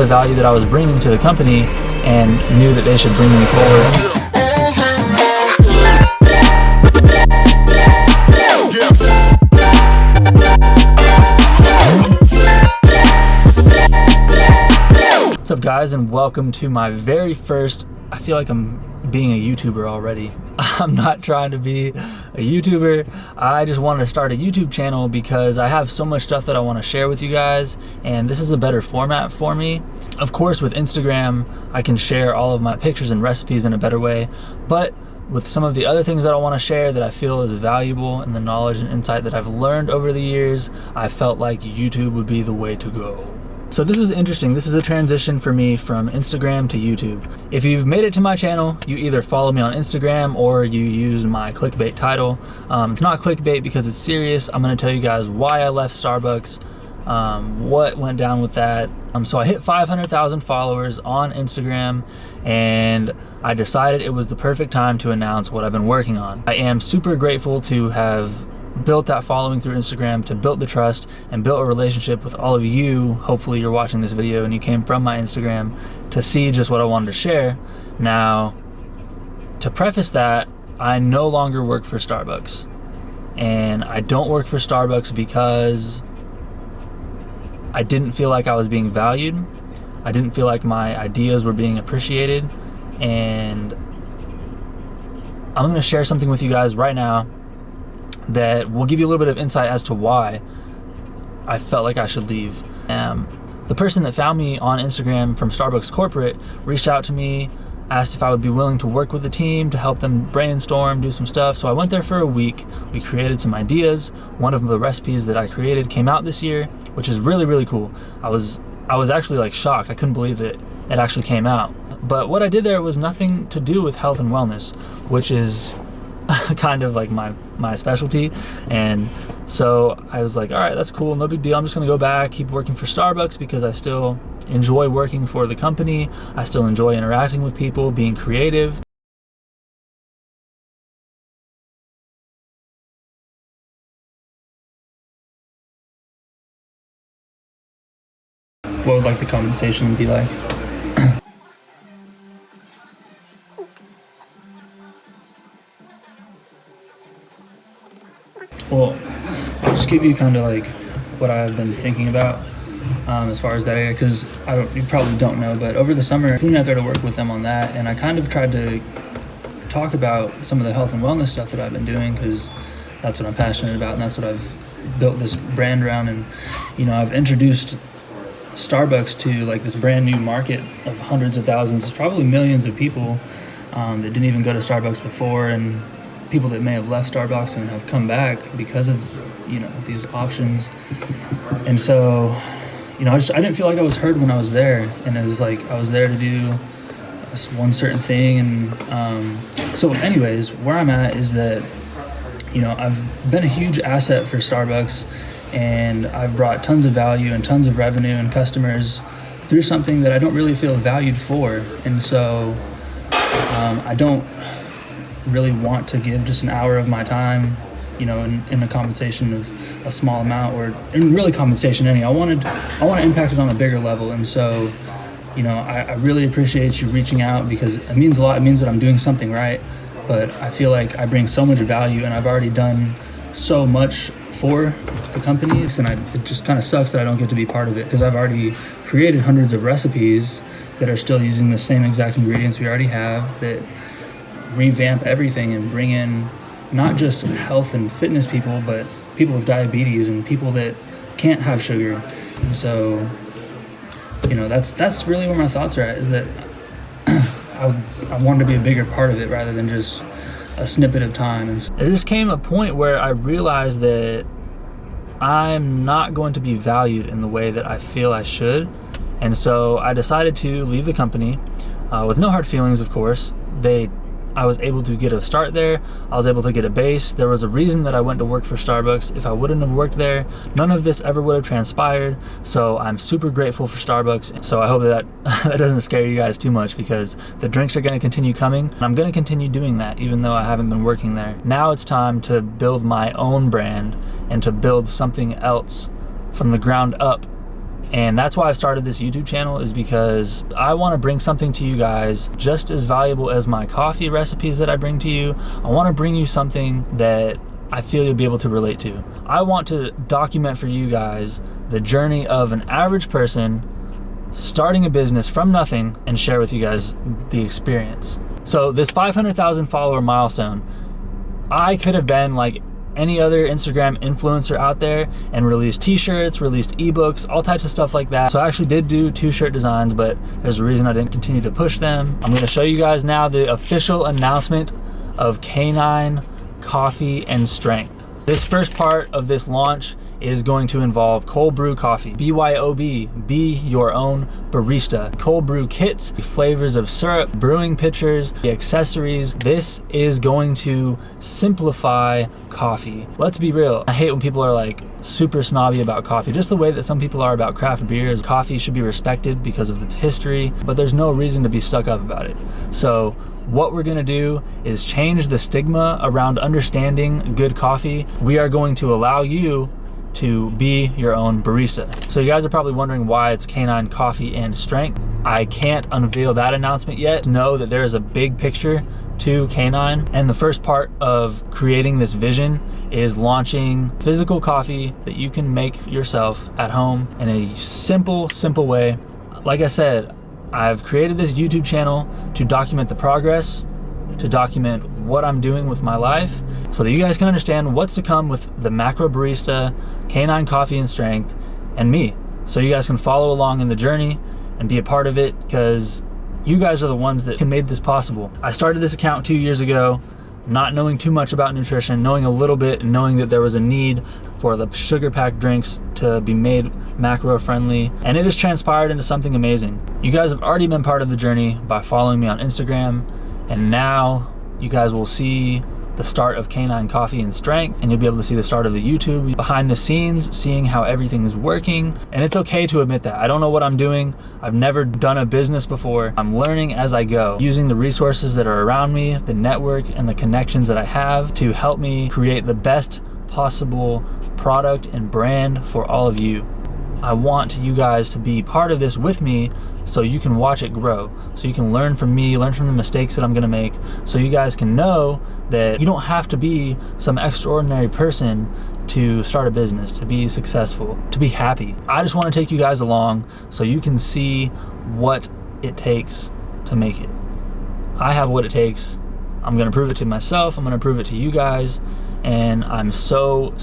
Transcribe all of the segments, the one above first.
the value that I was bringing to the company and knew that they should bring me forward. What's up guys, and welcome to my very first, I feel like I'm being a YouTuber already. I'm not trying to be a YouTuber. I just wanted to start a YouTube channel because I have so much stuff that I want to share with you guys, and this is a better format for me. Of course, with Instagram, I can share all of my pictures and recipes in a better way, but with some of the other things that I want to share that I feel is valuable and the knowledge and insight that I've learned over the years, I felt like YouTube would be the way to go. So this is interesting. This is a transition for me from Instagram to YouTube. If you've made it to my channel, you either follow me on Instagram or you use my clickbait title. It's not clickbait because it's serious. I'm gonna tell you guys why I left Starbucks, what went down with that. So I hit 500,000 followers on Instagram, and I decided it was the perfect time to announce what I've been working on. I am super grateful to have built that following through Instagram, to build the trust and built a relationship with all of you. Hopefully you're watching this video and you came from my Instagram to see just what I wanted to share. Now, to preface that, I no longer work for Starbucks, and I don't work for Starbucks because I didn't feel like I was being valued. I didn't feel like my ideas were being appreciated, and I'm gonna share something with you guys right now that will give you a little bit of insight as to why I felt like I should leave. The person that found me on Instagram from Starbucks Corporate reached out to me, asked if I would be willing to work with the team to help them brainstorm, do some stuff. So I went there for a week. We created some ideas. One of the recipes that I created came out this year, which is really, really cool. I was actually like shocked. I couldn't believe that it actually came out. But what I did there was nothing to do with health and wellness, which is kind of like my specialty. And so I was like, all right, that's cool, no big deal. I'm just gonna go back, keep working for Starbucks because I still enjoy working for the company. I still enjoy interacting with people, being creative. What would like the compensation be like? Well, I'll just give you kind of like what I've been thinking about as far as that area, because you probably don't know, but over the summer I flew out there to work with them on that, and I kind of tried to talk about some of the health and wellness stuff that I've been doing, because that's what I'm passionate about and that's what I've built this brand around. And you know, I've introduced Starbucks to like this brand new market of hundreds of thousands, probably millions of people that didn't even go to Starbucks before, and people that may have left Starbucks and have come back because of, you know, these options. And so, you know, I didn't feel like I was heard when I was there, and it was like I was there to do one certain thing. And so anyways, where I'm at is that, you know, I've been a huge asset for Starbucks, and I've brought tons of value and tons of revenue and customers through something that I don't really feel valued for. And so I don't really want to give just an hour of my time, you know, in a compensation of a small amount, or in really compensation any. I want to impact it on a bigger level. And so, you know, I really appreciate you reaching out, because it means a lot. It means that I'm doing something right, but I feel like I bring so much value, and I've already done so much for the company, and it just kind of sucks that I don't get to be part of it, because I've already created hundreds of recipes that are still using the same exact ingredients we already have, that revamp everything and bring in not just health and fitness people, but people with diabetes and people that can't have sugar. And so, you know, that's really where my thoughts are at, is that I wanted to be a bigger part of it rather than just a snippet of time. And so there just came a point where I realized that I'm not going to be valued in the way that I feel I should. And so I decided to leave the company with no hard feelings, of course. I was able to get a start there. I was able to get a base. There was a reason that I went to work for Starbucks. If I wouldn't have worked there, none of this ever would have transpired. So I'm super grateful for Starbucks. So I hope that that doesn't scare you guys too much, because the drinks are going to continue coming, and I'm going to continue doing that even though I haven't been working there. Now it's time to build my own brand and to build something else from the ground up And that's why I've started this YouTube channel, is because I want to bring something to you guys just as valuable as my coffee recipes that I bring to you. I want to bring you something that I feel you'll be able to relate to. I want to document for you guys the journey of an average person starting a business from nothing and share with you guys the experience. So this 500,000 follower milestone, I could have been like any other Instagram influencer out there and released t-shirts, released ebooks, all types of stuff like that. So I actually did do 2 shirt designs, but there's a reason I didn't continue to push them. I'm gonna show you guys now the official announcement of Knine Coffee and Strength. This first part of this launch is going to involve cold brew coffee. BYOB, be your own barista. Cold brew kits, flavors of syrup, brewing pitchers, the accessories. This is going to simplify coffee. Let's be real. I hate when people are like super snobby about coffee. Just the way that some people are about craft beers. Coffee should be respected because of its history, but there's no reason to be stuck up about it. So what we're gonna do is change the stigma around understanding good coffee. We are going to allow you to be your own barista. So you guys are probably wondering why it's Knine Coffee and Strength. I can't unveil that announcement yet. Know that there is a big picture to Knine, and the first part of creating this vision is launching physical coffee that you can make yourself at home in a simple way. Like I said, I've created this YouTube channel to document the progress, to document what I'm doing with my life, so that you guys can understand what's to come with the Macro Barista, Knine Coffee and Strength, and me. So you guys can follow along in the journey and be a part of it, because you guys are the ones that can make this possible. I started this account 2 years ago, not knowing too much about nutrition, knowing a little bit, and knowing that there was a need for the sugar packed drinks to be made macro friendly, and it has transpired into something amazing. You guys have already been part of the journey by following me on Instagram, and now you guys will see the start of Knine Coffee and Strength, and you'll be able to see the start of the YouTube behind the scenes, seeing how everything is working. And it's okay to admit that I don't know what I'm doing. I've never done a business before. I'm learning as I go, using the resources that are around me, the network and the connections that I have to help me create the best possible product and brand for all of you. I want you guys to be part of this with me, so you can watch it grow, so you can learn from me, learn from the mistakes that I'm gonna make, so you guys can know that you don't have to be some extraordinary person to start a business, to be successful, to be happy. I just wanna take you guys along so you can see what it takes to make it. I have what it takes. I'm gonna prove it to myself, I'm gonna prove it to you guys, and I'm so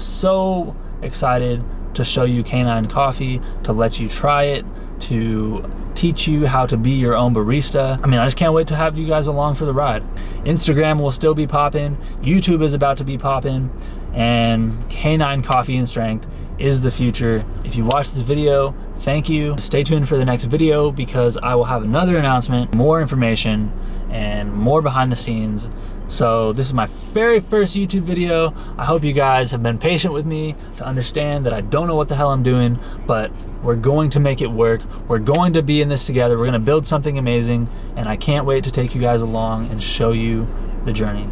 excited to show you Knine Coffee, to let you try it, to teach you how to be your own barista. I mean, I just can't wait to have you guys along for the ride. Instagram will still be popping, YouTube is about to be popping, and Knine Coffee and Strength is the future. If you watch this video, thank you. Stay tuned for the next video, because I will have another announcement, more information, and more behind the scenes. So this is my very first YouTube video. I hope you guys have been patient with me to understand that I don't know what the hell I'm doing, but we're going to make it work. We're going to be in this together. We're gonna build something amazing, and I can't wait to take you guys along and show you the journey.